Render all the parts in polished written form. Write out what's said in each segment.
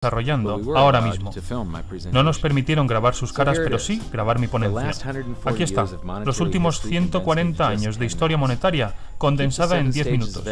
desarrollando ahora mismo. No nos permitieron grabar sus caras, pero sí grabar mi ponencia. Aquí está, los últimos 140 años de historia monetaria condensada en 10 minutos.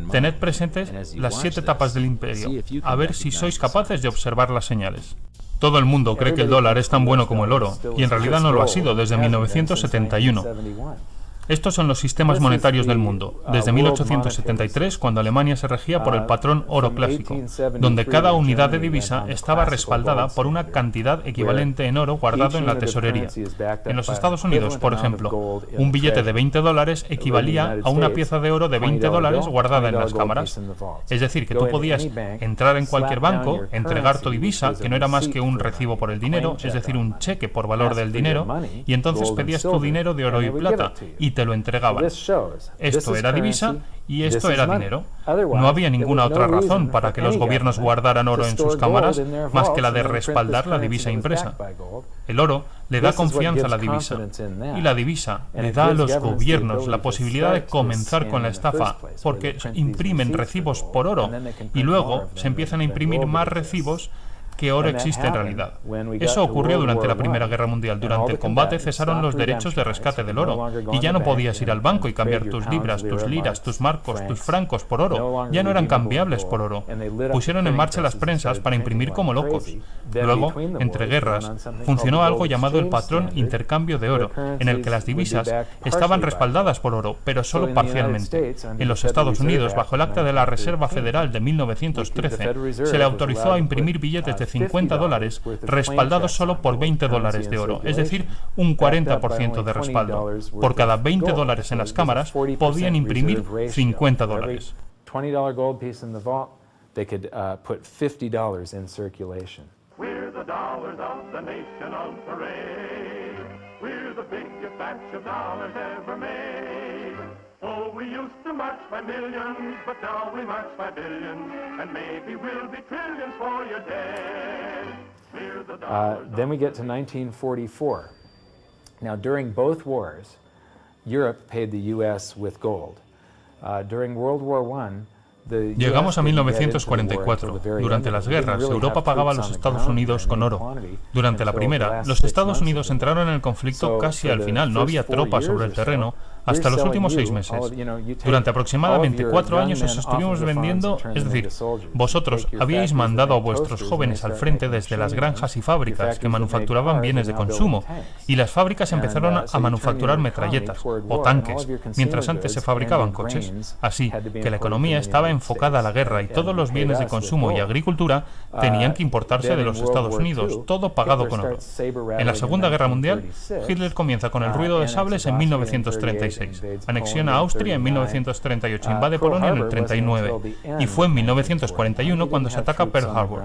Tened presentes las 7 etapas del imperio, a ver si sois capaces de observar las señales. Todo el mundo cree que el dólar es tan bueno como el oro, y en realidad no lo ha sido desde 1971. Estos son los sistemas monetarios del mundo, desde 1873, cuando Alemania se regía por el patrón oro clásico, donde cada unidad de divisa estaba respaldada por una cantidad equivalente en oro guardado en la tesorería. En los Estados Unidos, por ejemplo, un billete de $20 equivalía a una pieza de oro de $20 guardada en las cámaras. Es decir, que tú podías entrar en cualquier banco, entregar tu divisa, que no era más que un recibo por el dinero, es decir, un cheque por valor del dinero, y entonces pedías tu dinero de oro y plata, y te lo entregaban. Esto era divisa y esto era dinero. No había ninguna otra razón para que los gobiernos guardaran oro en sus cámaras más que la de respaldar la divisa impresa. El oro le da confianza a la divisa, y la divisa le da a los gobiernos la posibilidad de comenzar con la estafa, porque imprimen recibos por oro y luego se empiezan a imprimir más recibos que oro existe en realidad. Eso ocurrió durante la Primera Guerra Mundial. Durante el combate cesaron los derechos de rescate del oro, y ya no podías ir al banco y cambiar tus libras, tus liras, tus marcos, tus francos por oro. Ya no eran cambiables por oro. Pusieron en marcha las prensas para imprimir como locos. Luego, entre guerras, funcionó algo llamado el patrón intercambio de oro, en el que las divisas estaban respaldadas por oro, pero solo parcialmente. En los Estados Unidos, bajo el Acta de la Reserva Federal de 1913, se le autorizó a imprimir billetes de $50 respaldados solo por $20 de oro, es decir, un 40% de respaldo. Por cada $20 en las cámaras podían imprimir $50. $20 gold piece in the vault, they could put $50 in circulation. We're the dollars of the nation on parade. We're the biggest batch of dollars ever made. Oh, we used to march by millions, but now we march by billions, and maybe we'll be trillions for your dead. We're the dollars. Then we get to 1944. Now, during both wars, Europe paid the U.S. with gold. During World War I, llegamos a 1944. Durante las guerras, Europa pagaba a los Estados Unidos con oro. Durante la primera, los Estados Unidos entraron en el conflicto casi al final, no había tropas sobre el terreno hasta los últimos 6 meses. Durante aproximadamente 4 años os estuvimos vendiendo, es decir, vosotros habíais mandado a vuestros jóvenes al frente desde las granjas y fábricas que manufacturaban bienes de consumo, y las fábricas empezaron a manufacturar metralletas o tanques, mientras antes se fabricaban coches. Así que la economía estaba enfocada a la guerra, y todos los bienes de consumo y agricultura tenían que importarse de los Estados Unidos, todo pagado con oro. En la Segunda Guerra Mundial, Hitler comienza con el ruido de sables en 1936. Anexiona a Austria en 1938, invade Polonia en el 39, y fue en 1941 cuando se ataca Pearl Harbor.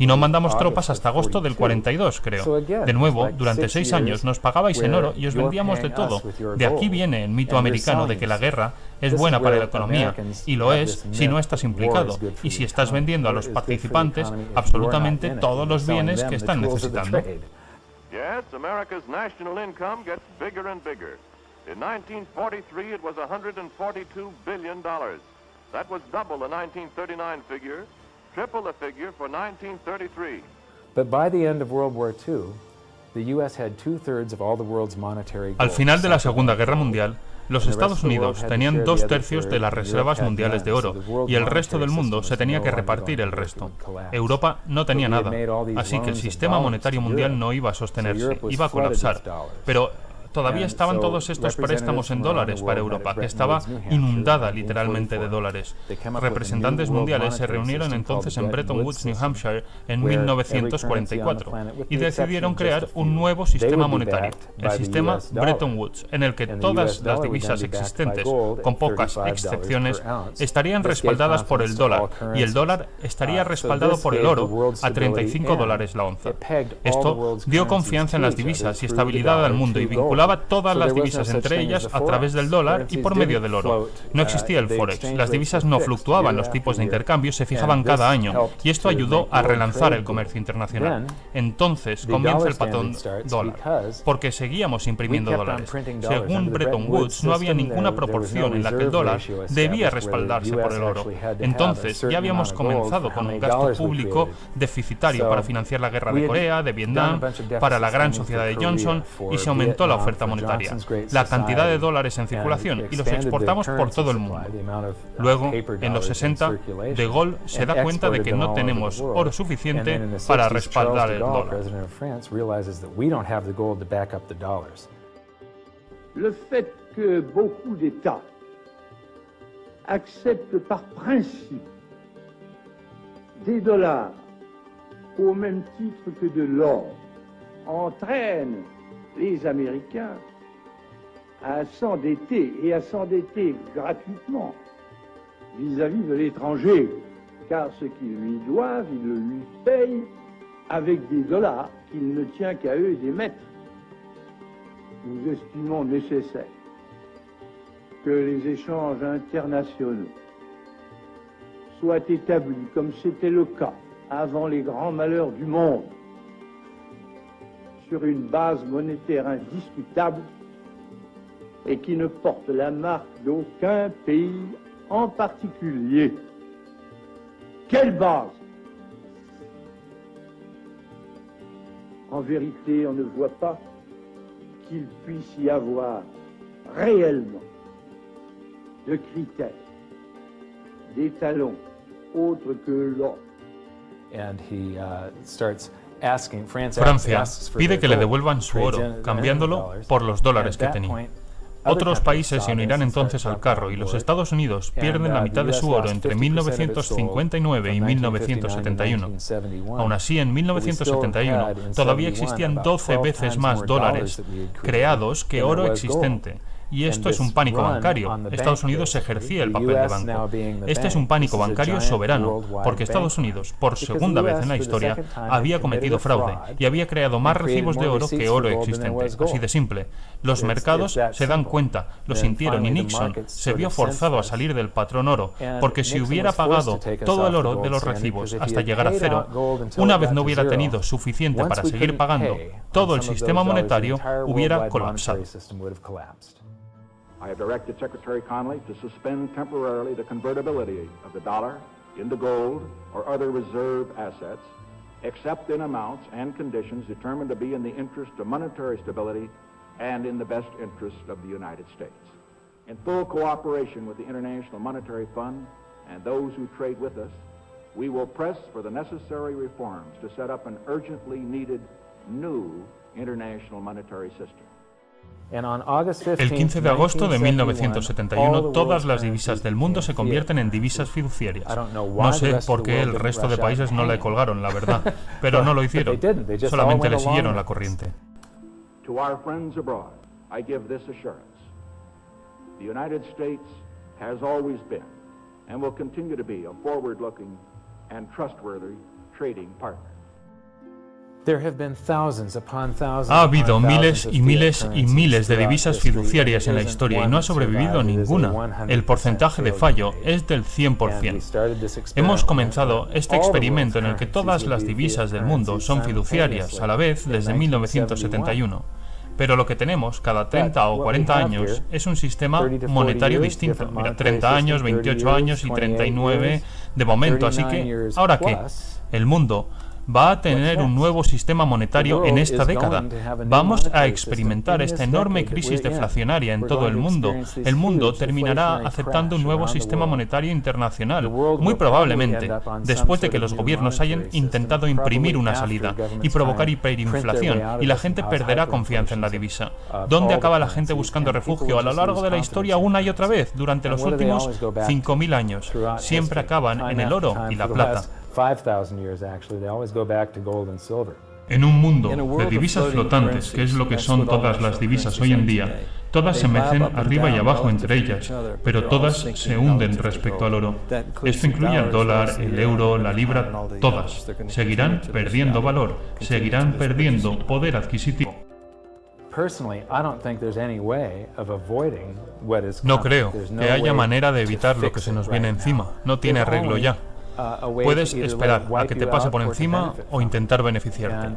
Y no mandamos tropas hasta agosto del 42, creo. De nuevo, durante 6 años nos pagabais en oro y os vendíamos de todo. De aquí viene el mito americano de que la guerra es buena para la economía, y lo es si no estás implicado, y si estás vendiendo a los participantes absolutamente todos los bienes que están necesitando. Yes, America's national income gets bigger and bigger. In 1943, it was $142 billion. That was double the 1939 figure, triple the figure for 1933. But by the end of World War II, the U.S. had 2/3 of all the world's monetary gold. Al final de la Segunda Guerra Mundial, los Estados Unidos tenían 2/3 de las reservas mundiales de oro, y el resto del mundo se tenía que repartir el resto. Europa no tenía nada, así que el sistema monetario mundial no iba a sostenerse, iba a colapsar. Pero todavía estaban todos estos préstamos en dólares para Europa, que estaba inundada literalmente de dólares. Representantes mundiales se reunieron entonces en Bretton Woods, New Hampshire, en 1944, y decidieron crear un nuevo sistema monetario, el sistema Bretton Woods, en el que todas las divisas existentes, con pocas excepciones, estarían respaldadas por el dólar, y el dólar estaría respaldado por el oro a $35 la onza. Esto dio confianza en las divisas y estabilidad al mundo, y vinculado vinculaba todas las divisas entre ellas a través del dólar y por medio del oro. No existía el Forex, las divisas no fluctuaban, los tipos de intercambio se fijaban cada año y esto ayudó a relanzar el comercio internacional. Entonces comienza el patrón dólar, porque seguíamos imprimiendo dólares. Según Bretton Woods, no había ninguna proporción en la que el dólar debía respaldarse por el oro. Entonces ya habíamos comenzado con un gasto público deficitario para financiar la guerra de Corea, de Vietnam, para la gran sociedad de Johnson, y se aumentó la oferta monetaria, la cantidad de dólares en circulación, y los exportamos por todo el mundo. Luego, en los 60, De Gaulle se da cuenta de que no tenemos oro suficiente para respaldar el dólar. Le fait que beaucoup d'États acceptent par principe des dollars au même titre que de l'or entraîne les Américains à s'endetter et à s'endetter gratuitement vis-à-vis de l'étranger, car ce qu'ils lui doivent, ils le lui payent avec des dollars qu'il ne tient qu'à eux d'émettre. Nous estimons nécessaire que les échanges internationaux soient établis comme c'était le cas avant les grands malheurs du monde, sur une base monétaire indiscutable et qui ne porte la marque d'aucun pays en particulier. Quelle base? En vérité, on ne voit pas qu'il puisse y avoir réellement de critères, d'étalons autres que l'or. Francia pide que le devuelvan su oro, cambiándolo por los dólares que tenía. Otros países se unirán entonces al carro y los Estados Unidos pierden la mitad de su oro entre 1959 y 1971. Aún así, en 1971 todavía existían 12 veces más dólares creados que oro existente. Y esto es un pánico bancario. Estados Unidos ejercía el papel de banco. Este es un pánico bancario soberano, porque Estados Unidos, por segunda vez en la historia, había cometido fraude y había creado más recibos de oro que oro existente. Así de simple. Los mercados se dan cuenta, lo sintieron, y Nixon se vio forzado a salir del patrón oro, porque si hubiera pagado todo el oro de los recibos hasta llegar a cero, una vez no hubiera tenido suficiente para seguir pagando, todo el sistema monetario hubiera colapsado. I have directed Secretary Connally to suspend temporarily the convertibility of the dollar into gold or other reserve assets, except in amounts and conditions determined to be in the interest of monetary stability and in the best interest of the United States. In full cooperation with the International Monetary Fund and those who trade with us, we will press for the necessary reforms to set up an urgently needed new international monetary system. El 15 de agosto de 1971, todas las divisas del mundo se convierten en divisas fiduciarias. No sé por qué el resto de países no le colgaron, la verdad, pero no lo hicieron, solamente le siguieron la corriente. To our friends abroad, I give this assurance. The United States has always been and will continue to be a forward-looking and trustworthy trading partner. Ha habido miles y miles y miles de divisas fiduciarias en la historia y no ha sobrevivido ninguna. El porcentaje de fallo es del 100%. Hemos comenzado este experimento en el que todas las divisas del mundo son fiduciarias a la vez desde 1971. Pero lo que tenemos cada 30 o 40 años es un sistema monetario distinto. Mira, 30 años, 28 años y 39 de momento. Así que, ¿ahora qué? El mundo va a tener un nuevo sistema monetario en esta década. Vamos a experimentar esta enorme crisis deflacionaria en todo el mundo. El mundo terminará aceptando un nuevo sistema monetario internacional, muy probablemente, después de que los gobiernos hayan intentado imprimir una salida y provocar hiperinflación, y la gente perderá confianza en la divisa. ¿Dónde acaba la gente buscando refugio a lo largo de la historia una y otra vez durante los últimos 5.000 años? Siempre acaban en el oro y la plata. En un mundo de divisas flotantes, que es lo que son todas las divisas hoy en día, todas se mecen arriba y abajo entre ellas, pero todas se hunden respecto al oro. Esto incluye al dólar, el euro, la libra, todas. Seguirán perdiendo valor, seguirán perdiendo poder adquisitivo. No creo que haya manera de evitar lo que se nos viene encima. No tiene arreglo ya. Puedes esperar a que te pase por encima o intentar beneficiarte.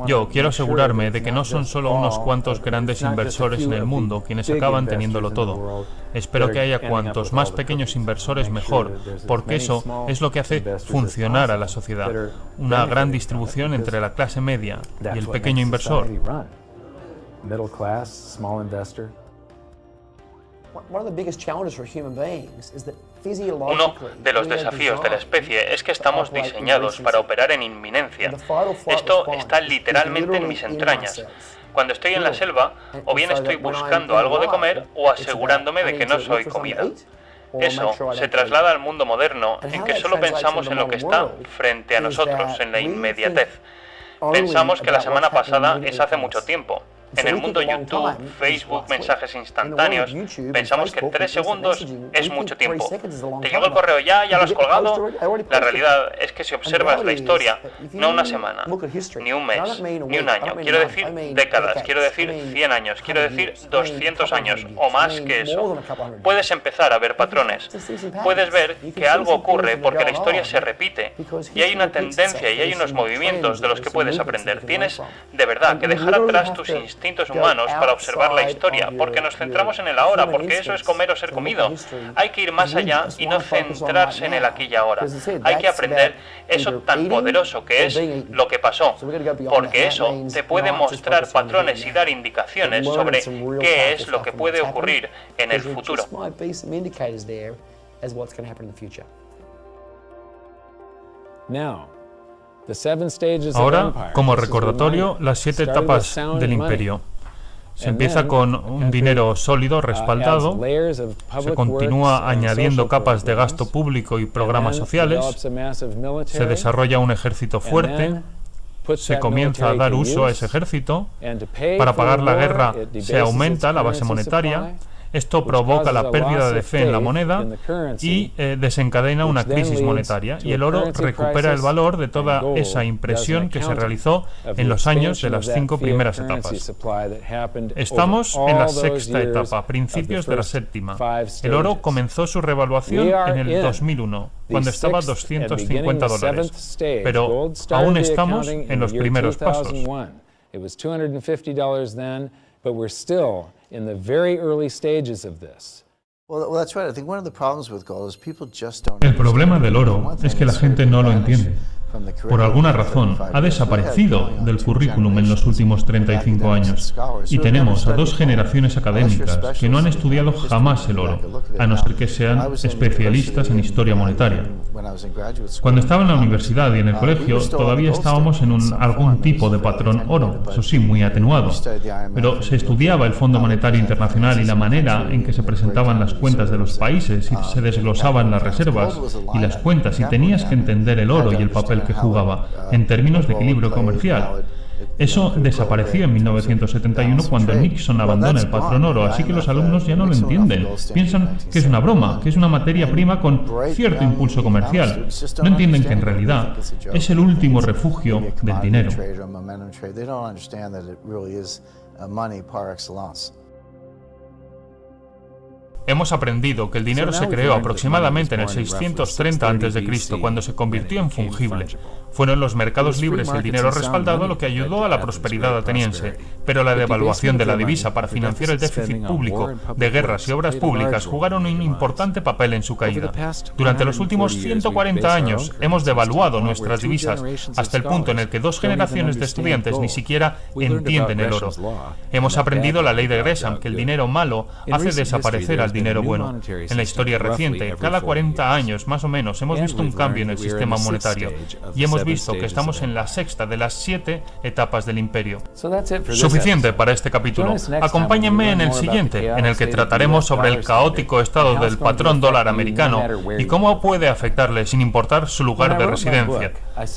Yo quiero asegurarme de que no son solo unos cuantos grandes inversores en el mundo quienes acaban teniéndolo todo. Espero que haya cuantos más pequeños inversores mejor, porque eso es lo que hace funcionar a la sociedad. Una gran distribución entre la clase media y el pequeño inversor. Uno de los desafíos de la especie es que estamos diseñados para operar en inminencia. Esto está literalmente en mis entrañas. Cuando estoy en la selva, o bien estoy buscando algo de comer o asegurándome de que no soy comida. Eso se traslada al mundo moderno, en que solo pensamos en lo que está frente a nosotros, en la inmediatez. Pensamos que la semana pasada es hace mucho tiempo. En el mundo YouTube, Facebook, mensajes instantáneos, pensamos que 3 segundos es mucho tiempo. ¿Te llegó el correo ya? ¿Ya lo has colgado? La realidad es que si observas la historia, no una semana, ni un mes, ni un año, quiero decir décadas, quiero decir 100 años, quiero decir 200 años o más que eso, puedes empezar a ver patrones. Puedes ver que algo ocurre porque la historia se repite y hay una tendencia y hay unos movimientos de los que puedes aprender. Tienes de verdad que dejar atrás tus instintos humanos para observar la historia, porque nos centramos en el ahora, porque eso es comer o ser comido. Hay que ir más allá y no centrarse en el aquí y ahora. Hay que aprender eso tan poderoso que es lo que pasó, porque eso te puede mostrar patrones y dar indicaciones sobre qué es lo que puede ocurrir en el futuro. Ahora, como recordatorio, las 7 etapas del imperio. Se empieza con un dinero sólido, respaldado, se continúa añadiendo capas de gasto público y programas sociales, se desarrolla un ejército fuerte, se comienza a dar uso a ese ejército, para pagar la guerra se aumenta la base monetaria. Esto provoca la pérdida de fe en la moneda y desencadena una crisis monetaria, y el oro recupera el valor de toda esa impresión que se realizó en los años de las 5 primeras etapas. Estamos en la 6ª etapa, principios de la 7ª. El oro comenzó su revaluación en el 2001, cuando estaba a $250, pero aún estamos en los primeros pasos. But we're still in the very early stages of this. El problema del oro es que la gente no lo entiende. Por alguna razón, ha desaparecido del currículum en los últimos 35 años. Y tenemos a 2 generaciones académicas que no han estudiado jamás el oro, a no ser que sean especialistas en historia monetaria. Cuando estaba en la universidad y en el colegio, todavía estábamos en algún tipo de patrón oro, eso sí, muy atenuado. Pero se estudiaba el Fondo Monetario Internacional y la manera en que se presentaban las cuentas de los países, y se desglosaban las reservas y las cuentas, y tenías que entender el oro y el papel que jugaba en términos de equilibrio comercial. Eso desapareció en 1971 cuando Nixon abandona el patrón oro, así que los alumnos ya no lo entienden. Piensan que es una broma, que es una materia prima con cierto impulso comercial. No entienden que en realidad es el último refugio del dinero. Hemos aprendido que el dinero se creó aproximadamente en el 630 a.C., cuando se convirtió en fungible. Fueron los mercados libres y el dinero respaldado lo que ayudó a la prosperidad ateniense, pero la devaluación de la divisa para financiar el déficit público de guerras y obras públicas jugaron un importante papel en su caída. Durante los últimos 140 años hemos devaluado nuestras divisas hasta el punto en el que 2 generaciones de estudiantes ni siquiera entienden el oro. Hemos aprendido la ley de Gresham, que el dinero malo hace desaparecer al dinero bueno. En la historia reciente, cada 40 años más o menos, hemos visto un cambio en el sistema monetario y hemos visto que estamos en la 6ª de las 7 etapas del imperio. Suficiente para este capítulo. Acompáñenme en el siguiente, en el que trataremos sobre el caótico estado del patrón dólar americano y cómo puede afectarle sin importar su lugar de residencia.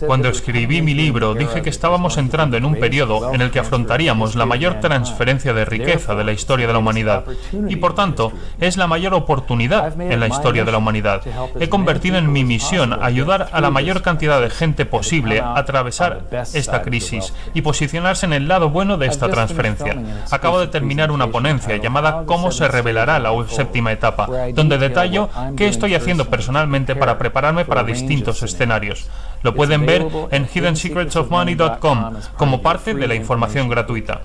Cuando escribí mi libro, dije que estábamos entrando en un periodo en el que afrontaríamos la mayor transferencia de riqueza de la historia de la humanidad, y por tanto, Es la mayor oportunidad en la historia de la humanidad. He convertido en mi misión ayudar a la mayor cantidad de gente posible a atravesar esta crisis y posicionarse en el lado bueno de esta transferencia. Acabo de terminar una ponencia llamada ¿Cómo se revelará la séptima etapa?, donde detallo qué estoy haciendo personalmente para prepararme para distintos escenarios. Lo pueden ver en hiddensecretsofmoney.com como parte de la información gratuita.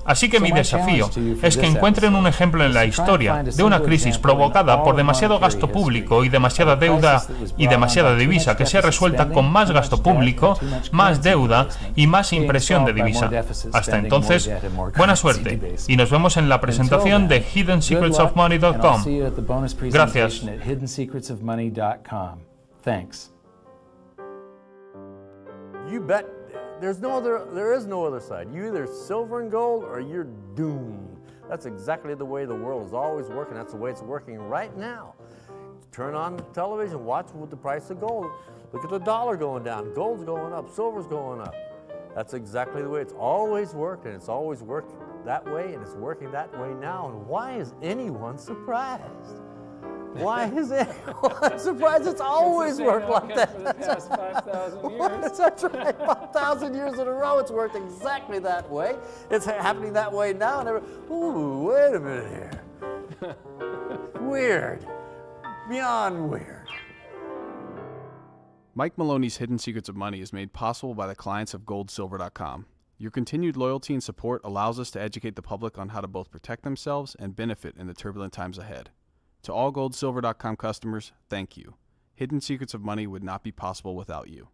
Así que mi desafío es que encuentren un ejemplo en la historia de una crisis provocada por demasiado gasto público y demasiada deuda y demasiada divisa que sea resuelta con más gasto público, más deuda y más impresión de divisa. Hasta entonces, buena suerte y nos vemos en la presentación de hiddensecretsofmoney.com. Gracias. You bet. There is no other side. You're either silver and gold or you're doomed. That's exactly the way the world is always working. That's the way it's working right now. Turn on the television, watch with the price of gold. Look at the dollar going down, gold's going up, silver's going up. That's exactly the way it's always worked, and it's always worked that way, and it's working that way now. And why is anyone surprised? Why is anyone surprised? It's always worked like that. Past 5,000 years. That's right, 5,000 years in a row, it's worked exactly that way. It's happening that way now. And ooh, wait a minute here. Weird. Beyond weird. Mike Maloney's Hidden Secrets of Money is made possible by the clients of GoldSilver.com. Your continued loyalty and support allows us to educate the public on how to both protect themselves and benefit in the turbulent times ahead. To all GoldSilver.com customers, thank you. Hidden Secrets of Money would not be possible without you.